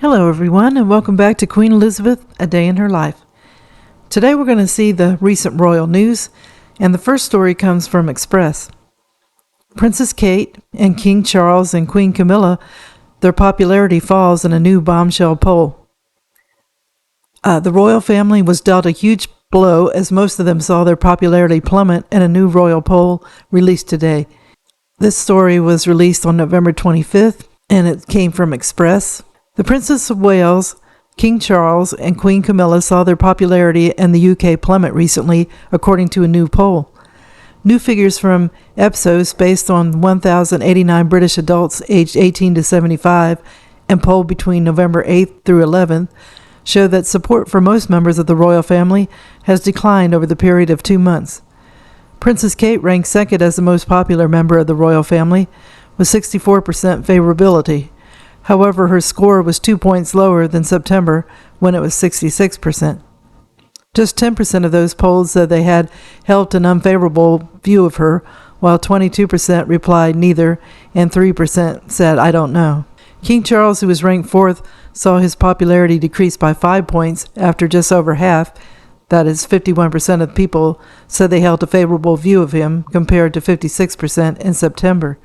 Hello everyone, and welcome back to Queen Elizabeth, A Day in Her Life. Today we're going to see the recent royal news, and the first story comes from Express. Princess Kate and King Charles and Queen Camilla, their popularity falls in a new bombshell poll. The royal family was dealt a huge blow as most of them saw their popularity plummet in a new royal poll released today. This story was released on November 25th, and it came from Express. The Princess of Wales, King Charles, and Queen Camilla saw their popularity in the UK plummet recently, according to a new poll. New figures from Ipsos, based on 1,089 British adults aged 18 to 75 and polled between November 8th through 11th, show that support for most members of the royal family has declined over the period of 2 months. Princess Kate ranked second as the most popular member of the royal family, with 64% favorability. However, her score was 2 points lower than September, when it was 66%. Just 10% of those polled said they had held an unfavorable view of her, while 22% replied neither, and 3% said, "I don't know." King Charles, who was ranked fourth, saw his popularity decrease by 5 points after just over half, that is 51% of people, said they held a favorable view of him, compared to 56% in September.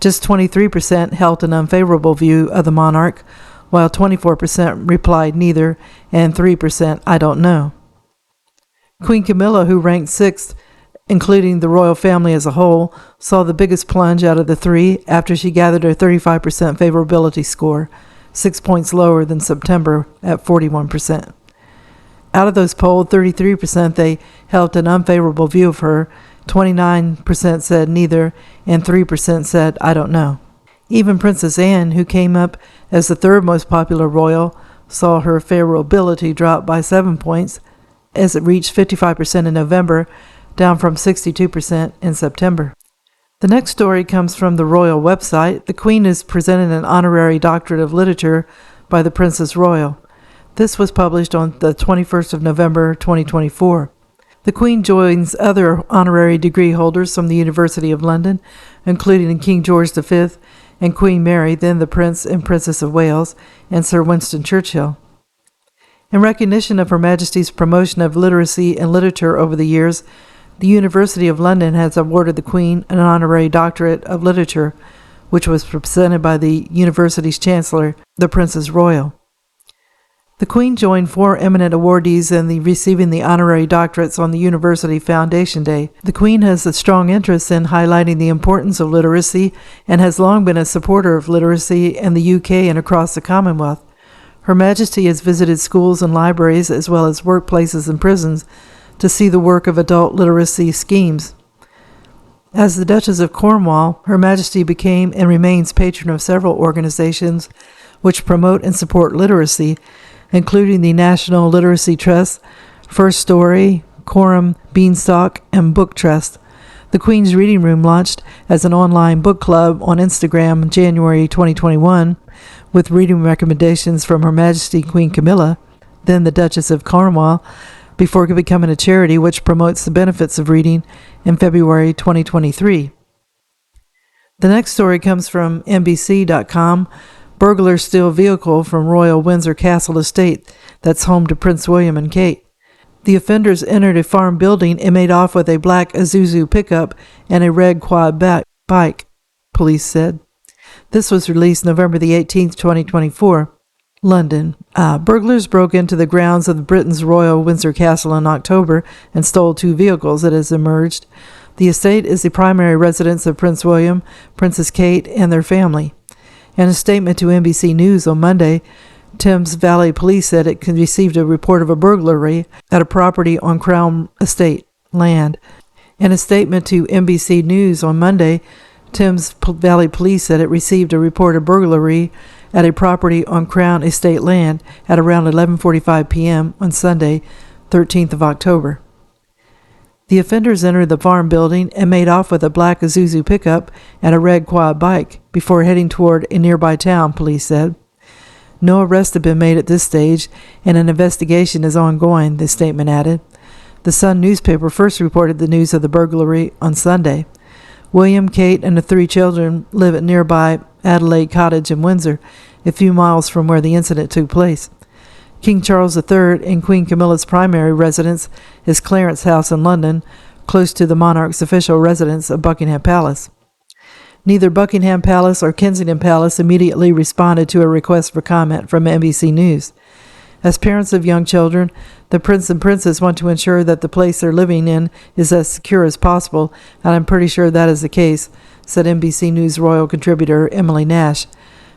Just 23% held an unfavorable view of the monarch, while 24% replied neither, and 3% I don't know. Queen Camilla, who ranked sixth, including the royal family as a whole, saw the biggest plunge out of the three after she gathered a 35% favorability score, 6 points lower than September at 41%. Out of those polled, 33% they held an unfavorable view of her, 29% said neither, and 3% said, I don't know. Even Princess Anne, who came up as the third most popular royal, saw her favorability drop by 7 points as it reached 55% in November, down from 62% in September. The next story comes from the royal website. The Queen is presented an honorary doctorate of literature by the Princess Royal. This was published on the 21st of November, 2024. The Queen joins other honorary degree holders from the University of London, including King George V and Queen Mary, then the Prince and Princess of Wales, and Sir Winston Churchill. In recognition of Her Majesty's promotion of literacy and literature over the years, the University of London has awarded the Queen an honorary doctorate of literature, which was presented by the university's chancellor, the Princess Royal. The Queen joined 4 eminent awardees in receiving the honorary doctorates on the University Foundation Day. The Queen has a strong interest in highlighting the importance of literacy and has long been a supporter of literacy in the UK and across the Commonwealth. Her Majesty has visited schools and libraries as well as workplaces and prisons to see the work of adult literacy schemes. As the Duchess of Cornwall, Her Majesty became and remains patron of several organizations which promote and support literacy, including the National Literacy Trust, First Story, Quorum, Beanstalk, and Book Trust. The Queen's Reading Room launched as an online book club on Instagram in January 2021, with reading recommendations from Her Majesty Queen Camilla, then the Duchess of Cornwall, before becoming a charity which promotes the benefits of reading in February 2023. The next story comes from NBC.com. Burglars steal vehicle from Royal Windsor Castle Estate that's home to Prince William and Kate. The offenders entered a farm building and made off with a black Isuzu pickup and a red quad bike, police said. This was released November the 18th, 2024. London. Burglars broke into the grounds of Britain's Royal Windsor Castle in October and stole 2 vehicles, it has emerged. The estate is the primary residence of Prince William, Princess Kate, and their family. In a statement to NBC News on Monday, Thames Valley Police said it received a report of a burglary at a property on Crown Estate land. In a statement to NBC News on Monday, Thames Valley Police said it received a report of burglary at a property on Crown Estate land at around 11:45 p.m. on Sunday, 13th of October. The offenders entered the farm building and made off with a black Isuzu pickup and a red quad bike before heading toward a nearby town, police said. No arrests have been made at this stage, and an investigation is ongoing, the statement added. The Sun newspaper first reported the news of the burglary on Sunday. William, Kate, and the 3 children live at nearby Adelaide Cottage in Windsor. a few miles from where the incident took place. King Charles III and Queen Camilla's primary residence is Clarence House in London, close to the monarch's official residence of Buckingham Palace. Neither Buckingham Palace or Kensington Palace immediately responded to a request for comment from NBC News. As parents of young children, the prince and princess want to ensure that the place they're living in is as secure as possible, and I'm pretty sure that is the case, said NBC News royal contributor Emily Nash.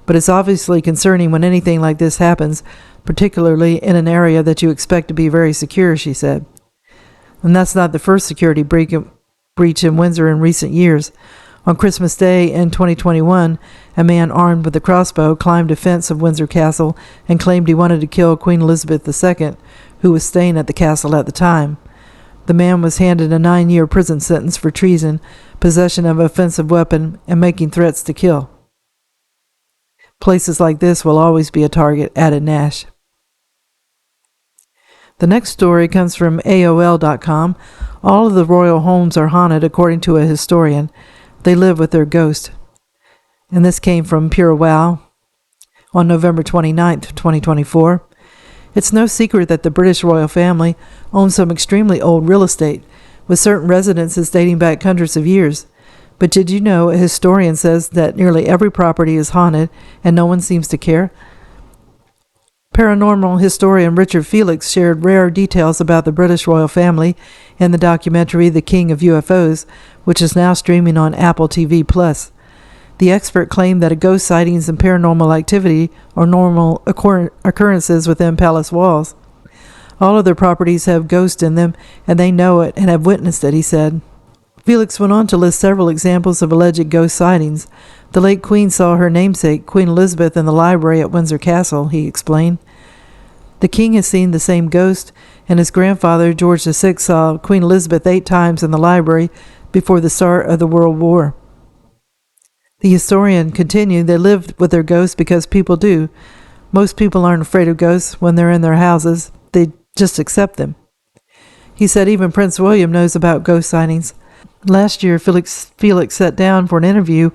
But it's obviously concerning when anything like this happens, particularly in an area that you expect to be very secure, she said. And that's not the first security breach in Windsor in recent years. On Christmas Day in 2021, a man armed with a crossbow climbed a fence of Windsor Castle and claimed he wanted to kill Queen Elizabeth II, who was staying at the castle at the time. The man was handed a 9-year prison sentence for treason, possession of an offensive weapon, and making threats to kill. Places like this will always be a target, added Nash. The next story comes from AOL.com. All of the royal homes are haunted, according to a historian. They live with their ghost. And this came from Pure Wow on November 29th, 2024. It's no secret that the British royal family owns some extremely old real estate, with certain residences dating back hundreds of years. But did you know a historian says that nearly every property is haunted and no one seems to care? Paranormal historian Richard Felix shared rare details about the British royal family in the documentary The King of UFOs, which is now streaming on Apple TV+. The expert claimed that ghost sightings and paranormal activity are normal occurrences within palace walls. All of their properties have ghosts in them, and they know it and have witnessed it, he said. Felix went on to list several examples of alleged ghost sightings. The late Queen saw her namesake, Queen Elizabeth, in the library at Windsor Castle, he explained. The King has seen the same ghost, and his grandfather, George VI, saw Queen Elizabeth 8 times in the library before the start of the World War. The historian continued, they lived with their ghosts because people do. Most people aren't afraid of ghosts when they're in their houses. They just accept them. He said even Prince William knows about ghost sightings. Last year, Felix sat down for an interview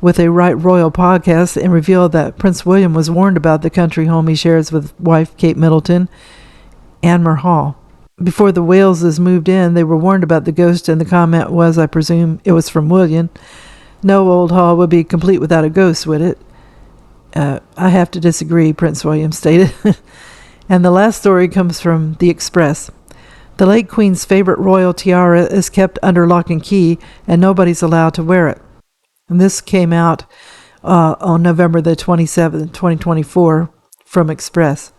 with a Right Royal podcast and revealed that Prince William was warned about the country home he shares with wife Kate Middleton, Anmer Hall. Before the Waleses moved in, they were warned about the ghost, and the comment was, I presume it was from William, no old hall would be complete without a ghost, would it? I have to disagree, Prince William stated. And the last story comes from The Express. The late Queen's favorite royal tiara is kept under lock and key, and nobody's allowed to wear it. And this came out on November the 27th, 2024, from Express.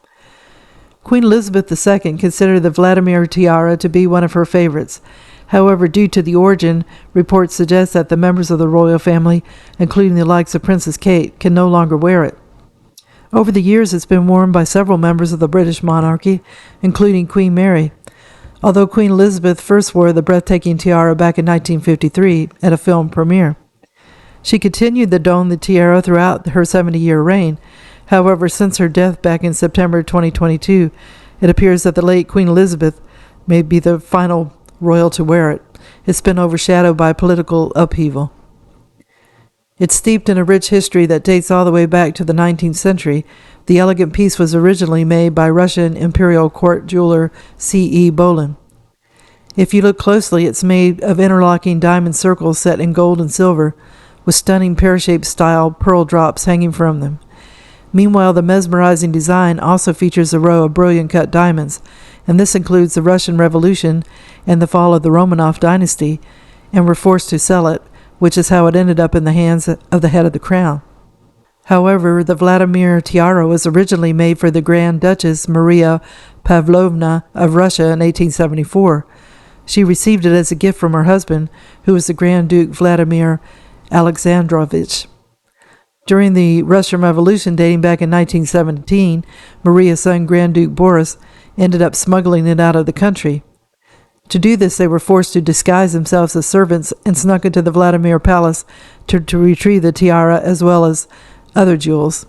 Queen Elizabeth II considered the Vladimir tiara to be one of her favorites. However, due to the origin, reports suggest that the members of the royal family, including the likes of Princess Kate, can no longer wear it. Over the years, it's been worn by several members of the British monarchy, including Queen Mary, although Queen Elizabeth first wore the breathtaking tiara back in 1953 at a film premiere. She continued to don the tiara throughout her 70-year reign. However, since her death back in September 2022, it appears that the late Queen Elizabeth may be the final royal to wear it. It's been overshadowed by political upheaval. It's steeped in a rich history that dates all the way back to the 19th century. The elegant piece was originally made by Russian imperial court jeweler C.E. Bolin. If you look closely, it's made of interlocking diamond circles set in gold and silver, with stunning pear-shaped style pearl drops hanging from them. Meanwhile, the mesmerizing design also features a row of brilliant cut diamonds, and this includes the Russian Revolution and the fall of the Romanov dynasty, and were forced to sell it, which is how it ended up in the hands of the head of the crown. However, the Vladimir tiara was originally made for the Grand Duchess Maria Pavlovna of Russia in 1874. She received it as a gift from her husband, who was the Grand Duke Vladimir Alexandrovich. During the Russian Revolution dating back in 1917, Maria's son Grand Duke Boris ended up smuggling it out of the country. To do this, they were forced to disguise themselves as servants and snuck into the Vladimir Palace to retrieve the tiara as well as other jewels.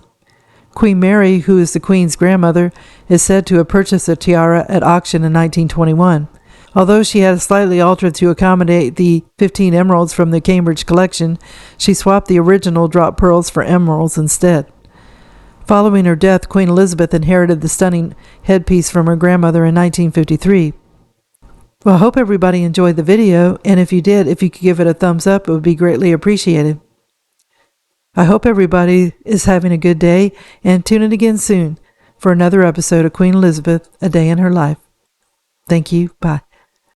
Queen Mary, who is the Queen's grandmother, is said to have purchased the tiara at auction in 1921. Although she had slightly altered to accommodate the 15 emeralds from the Cambridge collection, she swapped the original drop pearls for emeralds instead. Following her death, Queen Elizabeth inherited the stunning headpiece from her grandmother in 1953. Well, I hope everybody enjoyed the video, and if you did, if you could give it a thumbs up, it would be greatly appreciated. I hope everybody is having a good day, and tune in again soon for another episode of Queen Elizabeth, A Day in Her Life. Thank you. Bye.